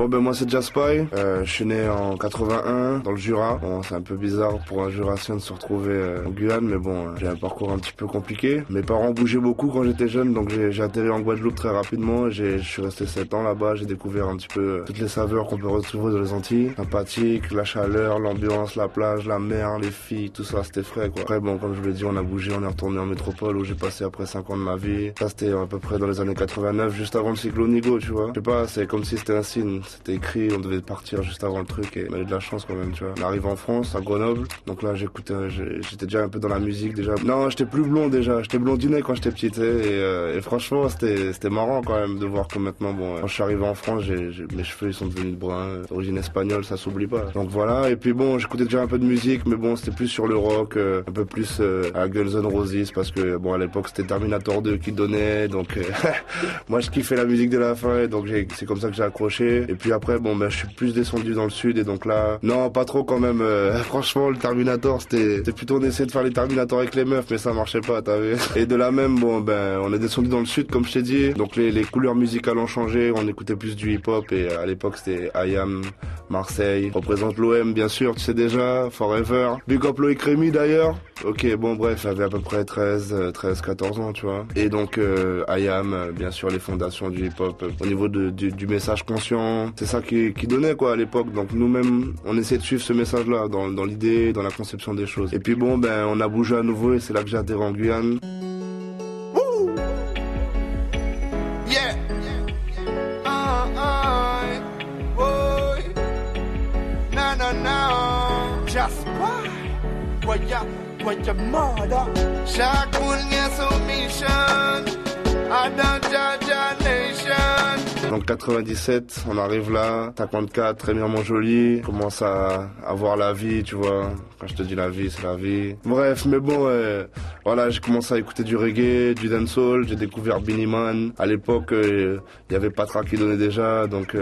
Bon ben moi c'est Jaspy, je suis né en 81 dans le Jura. Bon c'est un peu bizarre pour un Jurassien de se retrouver en Guyane, mais bon j'ai un parcours un petit peu compliqué. Mes parents bougeaient beaucoup quand j'étais jeune, donc j'ai atterri en Guadeloupe très rapidement. Je suis resté 7 ans là-bas, j'ai découvert un petit peu toutes les saveurs qu'on peut retrouver dans les Antilles. Sympathique, la chaleur, l'ambiance, la plage, la mer, les filles, tout ça c'était frais quoi. Après bon comme je vous l'ai dit on a bougé, on est retourné en métropole où j'ai passé après 5 ans de ma vie. Ça c'était à peu près dans les années 89, juste avant le cyclone Nigo, tu vois. Je sais pas, c'est comme si c'était un signe. C'était écrit, on devait partir juste avant le truc et on a eu de la chance quand même, tu vois. On arrive en France, à Grenoble, donc là j'étais déjà un peu dans la musique déjà. Non, j'étais plus blond déjà, j'étais blondinet quand j'étais petit, et franchement c'était marrant quand même de voir que maintenant, bon, quand je suis arrivé en France, mes cheveux ils sont devenus bruns, d'origine espagnole, ça s'oublie pas. Donc voilà, et puis bon, j'écoutais déjà un peu de musique, mais bon, c'était plus sur le rock, un peu plus à Guns N' Roses, parce que bon, à l'époque c'était Terminator 2 qui donnait, donc moi je kiffais la musique de la fin, donc c'est comme ça que j'ai accroché. Et puis après, bon, ben, je suis plus descendu dans le sud, et donc là, non, pas trop quand même. Franchement, le Terminator, c'était plutôt on essayait de faire les Terminators avec les meufs, mais ça marchait pas, t'as vu. Et de là même, bon, ben, on est descendu dans le sud, comme je t'ai dit. Donc les couleurs musicales ont changé, on écoutait plus du hip-hop, et à l'époque, c'était IAM, Marseille, représente l'OM, bien sûr, tu sais déjà, Forever. Big up Loïc Rémy, d'ailleurs. Ok, bon, bref, j'avais à peu près 14 ans, tu vois. Et donc, IAM, bien sûr, les fondations du hip-hop, au niveau du message conscient, c'est ça qui donnait quoi à l'époque. Donc nous-mêmes on essaie de suivre ce message-là dans l'idée, dans la conception des choses. Et puis bon ben on a bougé à nouveau et c'est là que j'ai atterri en Guyane. Yeah. No, no. Just why? What your mother? Chaque monde a son mission. I don't judge a nation. Donc 97, on arrive là, 54, très bien mon joli, commence à voir la vie, tu vois. Quand je te dis la vie, c'est la vie. Bref, mais bon, voilà, j'ai commencé à écouter du reggae, du dancehall, j'ai découvert Beenie Man. À l'époque, il y avait Patra qui donnait déjà, donc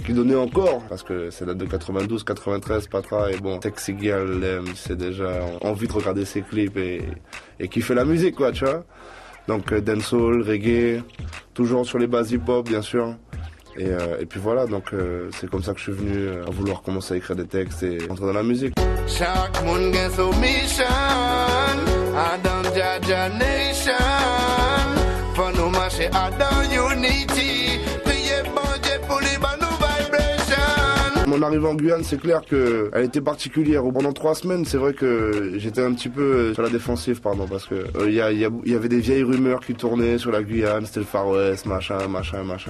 qui donnait encore, parce que c'est date de 92, 93, Patra, et bon, Sexy Girl, c'est déjà envie de regarder ses clips et kiffer la musique, quoi, tu vois. Donc dancehall, reggae, toujours sur les bases hip-hop bien sûr. Et puis voilà, donc c'est comme ça que je suis venu à vouloir commencer à écrire des textes et entrer dans la musique. Chaque monde a son mission, I don't judge a nation. For nous marcher à dans unity, priez bon Dieu pour les bonnes vibrations. Mon arrivée en Guyane, c'est clair que elle était particulière. Pendant 3 semaines, c'est vrai que j'étais un petit peu sur la défensive, parce que il y avait des vieilles rumeurs qui tournaient sur la Guyane, c'était le Far West, machin.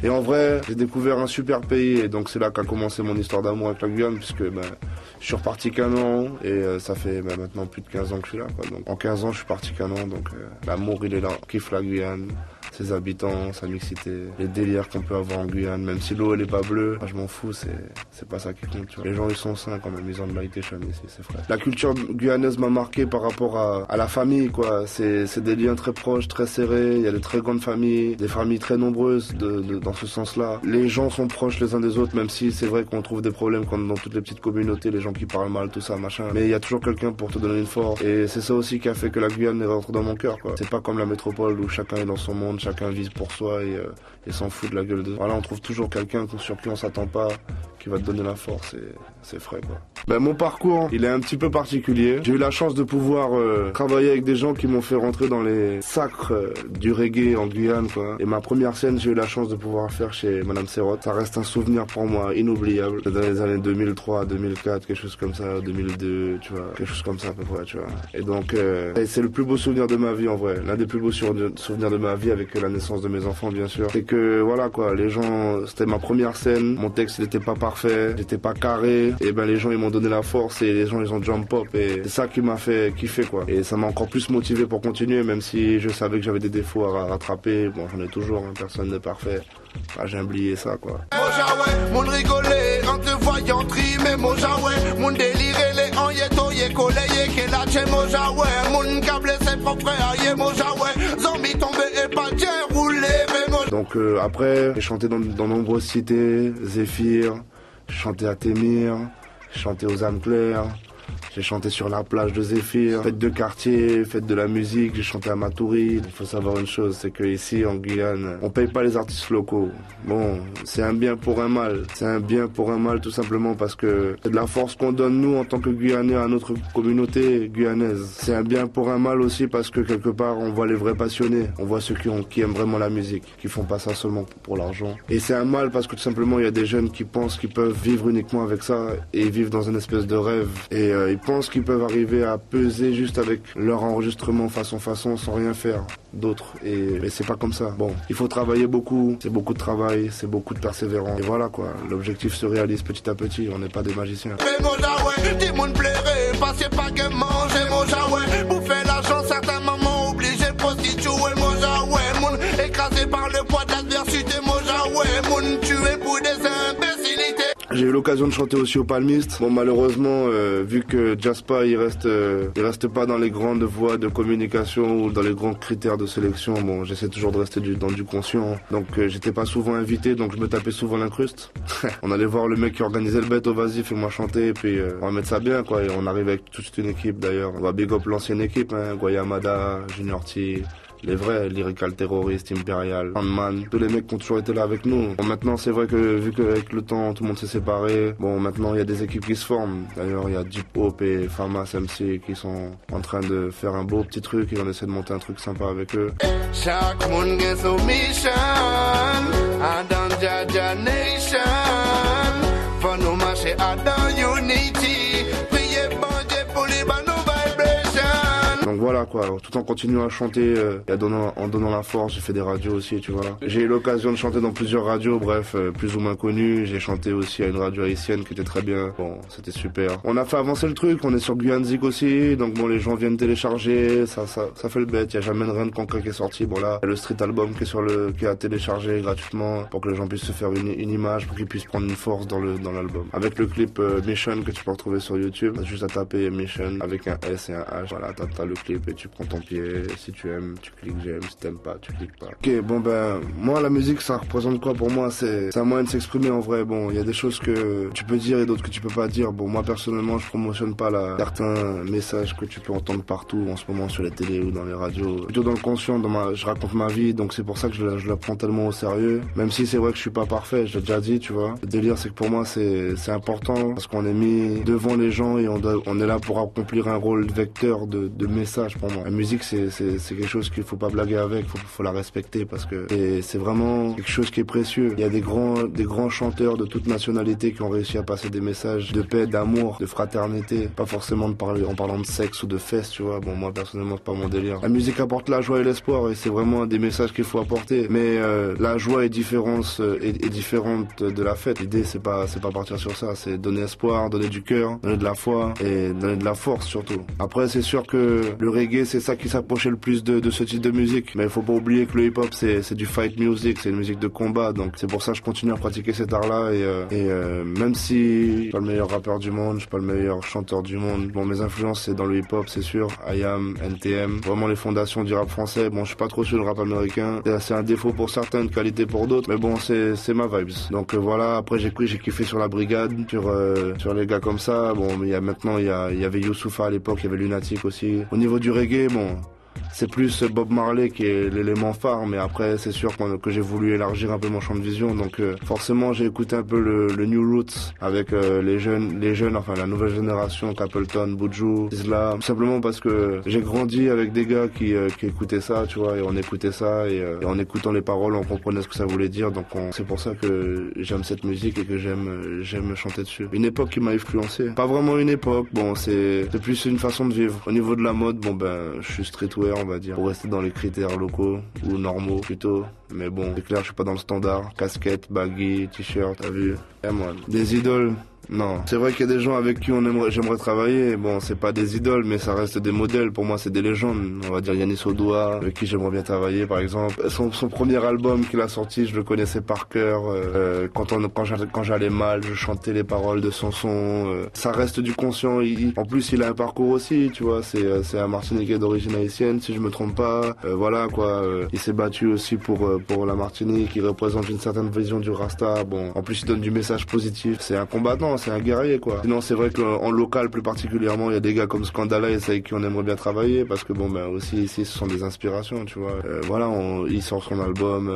Et en vrai, j'ai découvert un super pays, et donc c'est là qu'a commencé mon histoire d'amour avec la Guyane, puisque je suis reparti qu'un an, et ça fait maintenant plus de 15 ans que je suis là, quoi. Donc en 15 ans, je suis parti qu'un an, donc l'amour il est là, on kiffe la Guyane. Ses habitants, sa mixité, les délires qu'on peut avoir en Guyane, même si l'eau elle est pas bleue, je m'en fous, c'est pas ça qui compte, tu vois. Les gens ils sont sains quand même, ils ont de l'alitation ici, c'est vrai. La culture guyanaise m'a marqué par rapport à la famille, quoi. C'est des liens très proches, très serrés, il y a de très grandes familles, des familles très nombreuses dans ce sens-là. Les gens sont proches les uns des autres, même si c'est vrai qu'on trouve des problèmes comme dans toutes les petites communautés, les gens qui parlent mal, tout ça, machin. Mais il y a toujours quelqu'un pour te donner une force. Et c'est ça aussi qui a fait que la Guyane est rentrée dans mon cœur, quoi. C'est pas comme la métropole où chacun est dans son monde, chacun vise pour soi et s'en fout de la gueule de... Voilà, on trouve toujours quelqu'un sur qui on s'attend pas, qui va te donner la force, et c'est frais, quoi. Mon parcours, il est un petit peu particulier. J'ai eu la chance de pouvoir travailler avec des gens qui m'ont fait rentrer dans les sacres du reggae en Guyane, quoi. Et ma première scène, j'ai eu la chance de pouvoir faire chez Madame Serrotte. Ça reste un souvenir pour moi inoubliable. C'est dans les années 2003, 2004, quelque chose comme ça, 2002, tu vois, quelque chose comme ça à peu près, tu vois. Et donc, c'est le plus beau souvenir de ma vie en vrai. L'un des plus beaux souvenirs de ma vie avec la naissance de mes enfants, bien sûr. C'est que, voilà, quoi, les gens, c'était ma première scène. Mon texte, il était pas parfait, il était pas carré. Et les gens, ils m'ont donné la force et les gens, ils ont jump up. Et c'est ça qui m'a fait kiffer, quoi. Et ça m'a encore plus motivé pour continuer, même si je savais que j'avais des défauts à rattraper. Bon, j'en ai toujours, hein, personne n'est parfait. J'ai oublié ça, quoi. Mon rigolé, en te voyant trimer, mon jaoué, mon déliré, les en yé collé, que la tche, mon jaoué, mon câble, ses propres aïe, mon jaoué, zombie tombé et pas bien roulé, mais mon... Donc après, j'ai chanté dans nombreuses cités, Zéphyr, j'ai chanté à Témir, j'ai chanté aux âmes claires, J'ai chanté sur la plage de Zéphyr, fête de quartier, fête de la musique, j'ai chanté à Matoury. Il faut savoir une chose, c'est que ici en Guyane, on paye pas les artistes locaux. Bon, c'est un bien pour un mal. C'est un bien pour un mal tout simplement parce que c'est de la force qu'on donne nous en tant que Guyanais à notre communauté guyanaise. C'est un bien pour un mal aussi parce que quelque part on voit les vrais passionnés, on voit ceux qui aiment vraiment la musique, qui font pas ça seulement pour l'argent. Et c'est un mal parce que tout simplement il y a des jeunes qui pensent qu'ils peuvent vivre uniquement avec ça et vivre dans une espèce de rêve. Et ils pensent qu'ils peuvent arriver à peser juste avec leur enregistrement façon sans rien faire d'autre. Et c'est pas comme ça. Bon, il faut travailler beaucoup, c'est beaucoup de travail, c'est beaucoup de persévérance. Et voilà quoi, l'objectif se réalise petit à petit, on n'est pas des magiciens. Mais mon jaoué, dis mon plairait, passez pas que manger mon jaoué, bouffer l'argent, certains moments obligés de prostituer mon jaoué, mon écrasé par le poids de l'adversité, mon jaoué, mon tué pour des imbécilités. J'ai eu l'occasion de chanter aussi au Palmiste. Bon, malheureusement, vu que Jaspa, il reste pas dans les grandes voies de communication ou dans les grands critères de sélection. Bon, j'essaie toujours de rester dans du conscient. Donc, j'étais pas souvent invité, donc je me tapais souvent l'incruste. On allait voir le mec qui organisait le bête, vas-y, fais-moi chanter, et puis on va mettre ça bien, quoi. Et on arrive avec toute une équipe, d'ailleurs. On va big up l'ancienne équipe, hein. Guayamada, Junior T, les vrais, Lyrical Terrorist, Imperial, Handman, tous les mecs qui ont toujours été là avec nous. Bon, maintenant, c'est vrai que vu qu'avec le temps, tout le monde s'est séparé, bon, maintenant, il y a des équipes qui se forment. D'ailleurs, il y a Deep Hope et Famas MC qui sont en train de faire un beau petit truc et on essaie de monter un truc sympa avec eux. Chaque monde a son mission, dans Jaja Nation, for nous marcher à dans Unity, priez bon Dieu pour les bonnes vibrations. Donc voilà quoi, tout en continuant à chanter et en donnant la force, j'ai fait des radios aussi, tu vois. J'ai eu l'occasion de chanter dans plusieurs radios, bref, plus ou moins connues. J'ai chanté aussi à une radio haïtienne qui était très bien. Bon, c'était super. On a fait avancer le truc, on est sur Guyane Zik aussi, donc bon, les gens viennent télécharger, ça fait le bête. Y a jamais rien de concret qui est sorti. Bon là, le street album qui est à télécharger gratuitement pour que les gens puissent se faire une image, pour qu'ils puissent prendre une force dans l'album. Avec le clip Mission que tu peux retrouver sur YouTube, t'as juste à taper Mission avec un S et un H. Voilà, t'as le clip et tu prends ton pied. Si tu aimes, tu cliques j'aime. Si t'aimes pas, tu cliques pas. Ok, bon ben, moi la musique ça représente quoi pour moi? C'est un moyen de s'exprimer en vrai. Bon, il y a des choses que tu peux dire et d'autres que tu peux pas dire. Bon, moi personnellement, je promotionne pas certains messages que tu peux entendre partout en ce moment sur la télé ou dans les radios. Plutôt dans le conscient, je raconte ma vie, donc c'est pour ça que je la prends tellement au sérieux. Même si c'est vrai que je suis pas parfait, je l'ai déjà dit, tu vois. Le délire, c'est que pour moi, c'est important parce qu'on est mis devant les gens et on est là pour accomplir un rôle vecteur de message pour moi. La musique, c'est quelque chose qu'il faut pas blaguer avec, faut la respecter parce que c'est vraiment quelque chose qui est précieux. Il y a des grands chanteurs de toute nationalité qui ont réussi à passer des messages de paix, d'amour, de fraternité, pas forcément en parlant de sexe ou de fesses, tu vois. Bon, moi personnellement, c'est pas mon délire. La musique apporte la joie et l'espoir et c'est vraiment des messages qu'il faut apporter. Mais la joie est différente de la fête. L'idée, c'est pas partir sur ça, c'est donner espoir, donner du cœur, donner de la foi et donner de la force surtout. Après, c'est sûr que le reggae, c'est ça qui s'approchait le plus de ce type de musique. Mais il faut pas oublier que le hip-hop, c'est du fight music, c'est une musique de combat. Donc c'est pour ça que je continue à pratiquer cet art-là. Et même si je suis pas le meilleur rappeur du monde, je suis pas le meilleur chanteur du monde. Bon, mes influences, c'est dans le hip-hop, c'est sûr. IAM, NTM, vraiment les fondations du rap français. Bon, je suis pas trop sur le rap américain. C'est un défaut pour certains, une qualité pour d'autres. Mais bon, c'est ma vibes. Donc voilà, après j'ai kiffé sur la brigade, sur les gars comme ça. Bon, mais il y avait Youssoupha à l'époque, il y avait Lunatic aussi. Au niveau du reggae, bon, c'est plus Bob Marley qui est l'élément phare, mais après c'est sûr que j'ai voulu élargir un peu mon champ de vision, donc forcément j'ai écouté un peu le New Roots avec les jeunes, enfin la nouvelle génération, Capleton, Buju, Isla, tout simplement parce que j'ai grandi avec des gars qui écoutaient ça, tu vois, et on écoutait ça, et en écoutant les paroles on comprenait ce que ça voulait dire, donc c'est pour ça que j'aime cette musique et que j'aime chanter dessus. Une époque qui m'a influencé, pas vraiment une époque, bon c'est plus une façon de vivre. Au niveau de la mode, bon ben je suis streetwear on va dire, pour rester dans les critères locaux ou normaux plutôt, mais bon c'est clair je suis pas dans le standard, casquette, baggy, t-shirt, t'as vu, moi. Des idoles, non. C'est vrai qu'il y a des gens avec qui j'aimerais travailler. Bon, c'est pas des idoles, mais ça reste des modèles. Pour moi, c'est des légendes. On va dire Yannis Odoa, avec qui j'aimerais bien travailler, par exemple. Son premier album qu'il a sorti, je le connaissais par cœur. Quand j'allais mal, je chantais les paroles de son son. Ça reste du conscient. En plus, il a un parcours aussi, tu vois. C'est un Martiniquais d'origine haïtienne, si je me trompe pas. Voilà, quoi. Il s'est battu aussi pour la Martinique. Il représente une certaine vision du Rasta. Bon, en plus, il donne du message positif. C'est un combattant. non, c'est un guerrier, quoi. Sinon, c'est vrai qu'en local, plus particulièrement, il y a des gars comme Scandala et avec qui on aimerait bien travailler, parce que bon, ben, aussi, ici, ce sont des inspirations, tu vois. Voilà, il sort son album,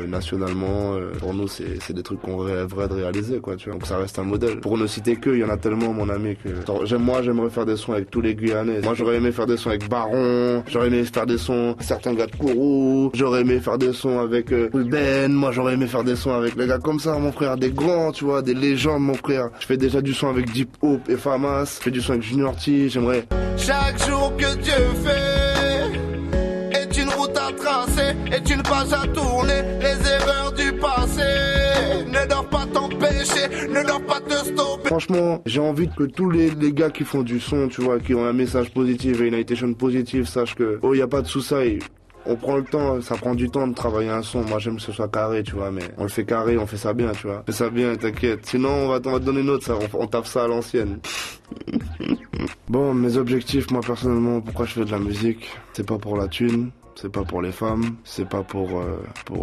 nationalement, pour nous, c'est des trucs qu'on rêverait de réaliser, quoi, tu vois. Donc, ça reste un modèle. Pour ne citer que, il y en a tellement, mon ami, que, moi, j'aimerais faire des sons avec tous les Guyanais. Moi, j'aurais aimé faire des sons avec Baron, j'aurais aimé faire des sons, certains gars de Kourou, j'aurais aimé faire des sons avec, Ruben, moi, j'aurais aimé faire des sons avec les gars comme ça, mon frère, des grands, tu vois, des légendes, mon frère. Je fais déjà du son avec Deep Hope et Famas, je fais du son avec Junior T, j'aimerais. Chaque jour que Dieu fait est une route à tracer, est une page à tourner, les erreurs du passé ne doivent pas t'empêcher, ne doivent pas te stopper. Franchement, j'ai envie que tous les gars qui font du son, tu vois, qui ont un message positif et une intention positive, sachent que, y a pas de sous-saille. On prend le temps, ça prend du temps de travailler un son. Moi, j'aime que ce soit carré, tu vois, mais on le fait carré, on fait ça bien, tu vois. On fait ça bien, t'inquiète. Sinon, on va te donner une autre, ça, on tape ça à l'ancienne. Bon, mes objectifs, moi, personnellement, pourquoi je fais de la musique? C'est pas pour la thune. C'est pas pour les femmes, c'est pas pour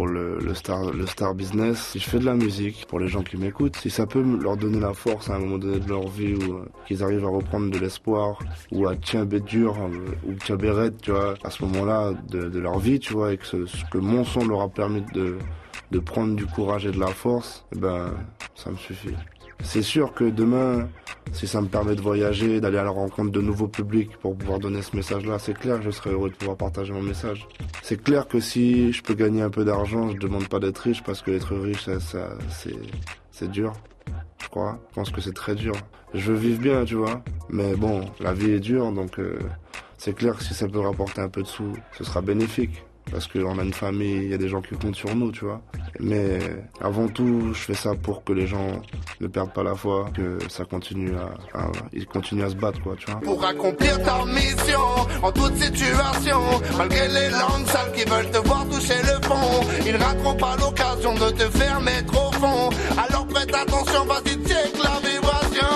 le star business. Si je fais de la musique pour les gens qui m'écoutent, si ça peut leur donner la force à un moment donné de leur vie ou qu'ils arrivent à reprendre de l'espoir ou à tiens bête dur ou tiens bérette, tu vois, à ce moment-là de leur vie, tu vois, et que ce que mon son leur a permis de prendre du courage et de la force, eh ben ça me suffit. C'est sûr que demain, si ça me permet de voyager, d'aller à la rencontre de nouveaux publics pour pouvoir donner ce message-là, c'est clair que je serai heureux de pouvoir partager mon message. C'est clair que si je peux gagner un peu d'argent, je demande pas d'être riche parce que être riche, c'est dur. Je crois. Je pense que c'est très dur. Je veux vivre bien, tu vois. Mais bon, la vie est dure, donc c'est clair que si ça peut rapporter un peu de sous, ce sera bénéfique. Parce qu'on a une famille, il y a des gens qui comptent sur nous, tu vois. Mais avant tout, je fais ça pour que les gens ne perdent pas la foi, que ça continue ils continuent à se battre, quoi, tu vois. Pour accomplir ta mission, en toute situation, malgré les langues sales qui veulent te voir toucher le fond, ils rateront pas l'occasion de te faire mettre au fond. Alors prête attention, vas-y, check la vibration.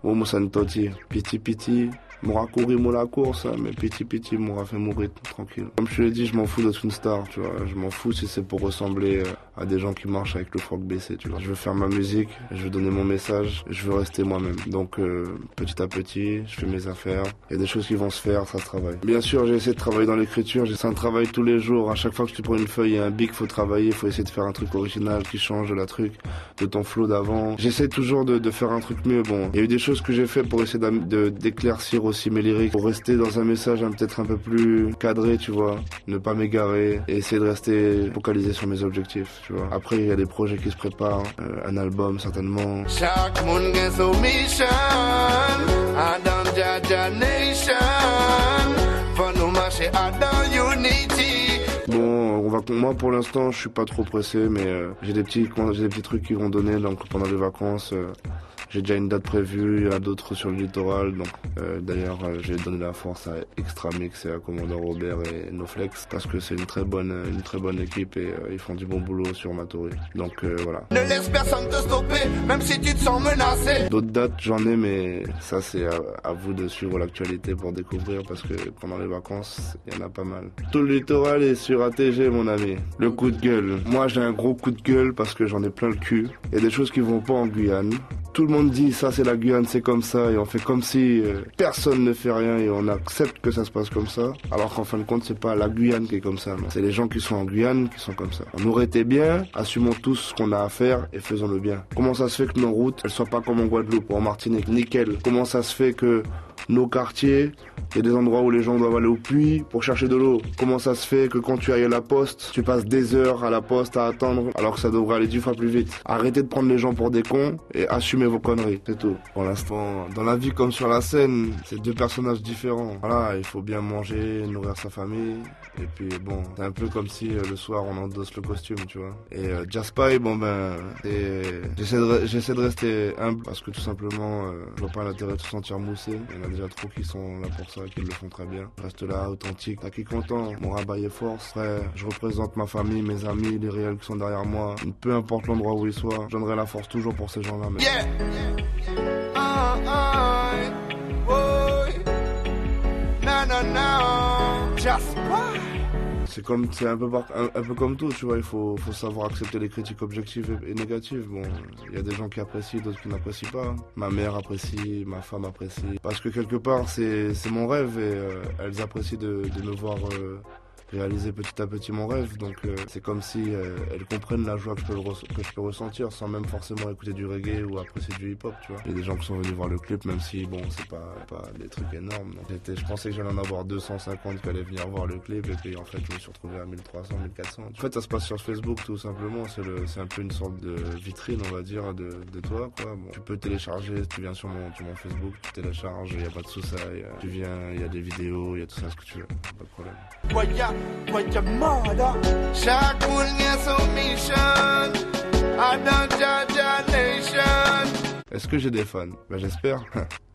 Oh, Moussa Ntoti, piti. M'aura couru la course, mais piti m'aura fait mourir tranquille. Comme je te l'ai dit, je m'en fous d'être une star, tu vois. Je m'en fous si c'est pour ressembler à des gens qui marchent avec le froc baissé, tu vois. Je veux faire ma musique, je veux donner mon message, je veux rester moi-même. Donc petit à petit, je fais mes affaires. Il y a des choses qui vont se faire, ça se travaille. Bien sûr, j'ai essayé de travailler dans l'écriture, c'est un travail tous les jours. À chaque fois que tu prends une feuille et un bic, faut travailler, faut essayer de faire un truc original qui change de la truc, de ton flow d'avant. J'essaie toujours de faire un truc mieux. Bon, il y a eu des choses que j'ai fait pour essayer d'éclaircir aussi mes lyriques, pour rester dans un message peut-être un peu plus cadré, tu vois, ne pas m'égarer et essayer de rester focalisé sur mes objectifs, tu vois. Après, il y a des projets qui se préparent, un album certainement. Chaque monde a son mission, Adam Jaja Nation, pour nous marcher à dans Unity. Bon, moi pour l'instant, je suis pas trop pressé, mais j'ai des petits trucs qui vont donner, donc pendant les vacances. J'ai déjà une date prévue, il y en a d'autres sur le littoral, donc d'ailleurs j'ai donné la force à Extra Mix et à Commandant Robert et Noflex parce que c'est une très bonne équipe et ils font du bon boulot sur Matoury. Donc voilà. Ne laisse personne te stopper, même si tu te sens menacé. D'autres dates j'en ai, mais ça c'est à vous de suivre l'actualité pour découvrir parce que pendant les vacances il y en a pas mal. Tout le littoral est sur ATG mon ami. Le coup de gueule. Moi j'ai un gros coup de gueule parce que j'en ai plein le cul. Il y a des choses qui vont pas en Guyane. Tout le monde dit ça c'est la Guyane, c'est comme ça et on fait comme si personne ne fait rien et on accepte que ça se passe comme ça. Alors qu'en fin de compte c'est pas la Guyane qui est comme ça, non. C'est les gens qui sont en Guyane qui sont comme ça. On aurait été bien, assumons tous ce qu'on a à faire et faisons-le bien. Comment ça se fait que nos routes elles soient pas comme en Guadeloupe ou en Martinique, nickel. Comment ça se fait que nos quartiers, il y a des endroits où les gens doivent aller au puits pour chercher de l'eau. Comment ça se fait que quand tu ailles à la poste, tu passes des heures à la poste à attendre alors que ça devrait aller 10 fois plus vite. Arrêtez de prendre les gens pour des cons et assumez vos conneries, c'est tout. Pour l'instant, dans la vie comme sur la scène, c'est deux personnages différents. Voilà, il faut bien manger, nourrir sa famille. Et puis bon, c'est un peu comme si le soir on endosse le costume, tu vois. Et Jaspy, bon ben, j'essaie de rester humble parce que tout simplement, je vois pas l'intérêt de se sentir moussé. Il y en a déjà trop qui sont là pour ça, qui le font très bien. Je reste là, authentique. T'as qui content, mon rabat est force. Frère, je représente ma famille, mes amis, les réels qui sont derrière moi. Peu importe l'endroit où ils soient, je donnerai la force toujours pour ces gens-là. Mais... Yeah. No. Just why? c'est un peu comme tout, tu vois, il faut savoir accepter les critiques objectives et négatives. Bon, il y a des gens qui apprécient, d'autres qui n'apprécient pas. Ma mère apprécie, ma femme apprécie. Parce que quelque part, c'est mon rêve et elles apprécient de me voir réaliser petit à petit mon rêve. Donc c'est comme si elles comprennent la joie que je peux ressentir sans même forcément écouter du reggae ou apprécier du hip-hop, tu vois. Il y a des gens qui sont venus voir le clip, même si bon, c'est pas des trucs énormes. Donc, je pensais que j'allais en avoir 250 qui allaient venir voir le clip et puis en fait je me suis retrouvé à 1300, 1400. En fait ça se passe sur Facebook tout simplement, c'est un peu une sorte de vitrine on va dire de toi quoi. Bon, tu peux télécharger, tu viens sur mon Facebook, tu télécharges, il n'y a pas de soucis, tu viens, il y a des vidéos, il y a tout ça ce que tu veux, pas de problème. Chaque monde a son mission. I don't judge a nation. Est-ce que j'ai des fans? Ben j'espère.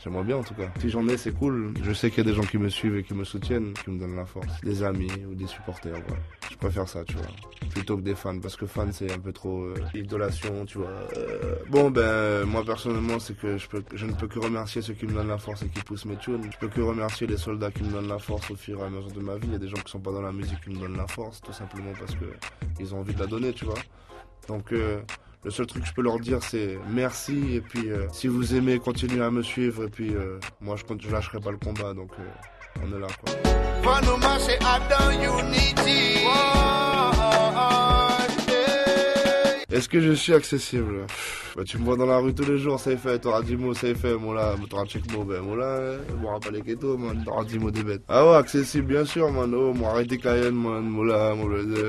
J'aimerais bien en tout cas. Si j'en ai, c'est cool. Je sais qu'il y a des gens qui me suivent et qui me soutiennent, qui me donnent la force. Des amis ou des supporters, ouais. Je préfère ça, tu vois. Plutôt que des fans, parce que fans c'est un peu trop idolation, tu vois. Bon ben, moi personnellement, c'est que je ne peux que remercier ceux qui me donnent la force et qui poussent mes tunes. Je peux que remercier les soldats qui me donnent la force au fur et à mesure de ma vie. Il y a des gens qui sont pas dans la musique qui me donnent la force, tout simplement parce que ils ont envie de la donner, tu vois. Donc le seul truc que je peux leur dire c'est merci et puis si vous aimez continuez à me suivre et puis moi je lâcherai pas le combat donc on est là quoi. Est-ce que je suis accessible? Bah, tu me vois dans la rue tous les jours, ça y fait, t'auras 10 mots, ça y fait, moi là, t'auras check mot, ben moi là, moi pas les ketos, man, t'auras 10 mots des bêtes. Ah ouais, accessible bien sûr, man, oh, moi arrêtez Cayenne, man, moi là,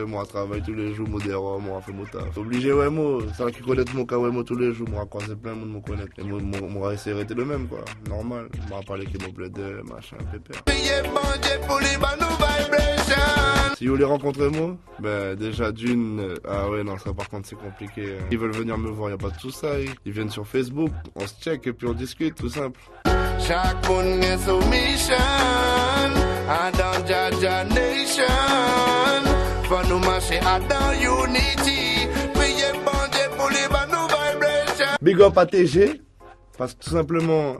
moi travaille tous les jours, moi des roms, moi fait mon taf. Obligé, ouais, moi, c'est là qui connaît mon cas, ouais, moi tous les jours, moi croiser plein de monde, me connaître. Et moi essayer d'être le même, quoi, normal. Moi parler que mon bled, machin, pépère. Si vous voulez rencontrer moi, ben déjà d'une, ah ouais non ça par contre c'est compliqué. Ils veulent venir me voir, y a pas de tout ça. Ils viennent sur Facebook, on se check et puis on discute, tout simple. Chaque monde a son mission, I don't judge a nation. For nous marcher dans unity, priez bon Dieu pour les bonnes vibrations. Big up à TG, parce que tout simplement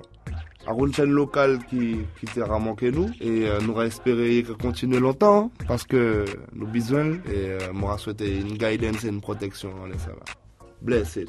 une chaîne locale qui t'aura manqué nous et nous a espéré continuer longtemps parce que nous besoin et m'aura souhaité une guidance et une protection allez ça va bless it.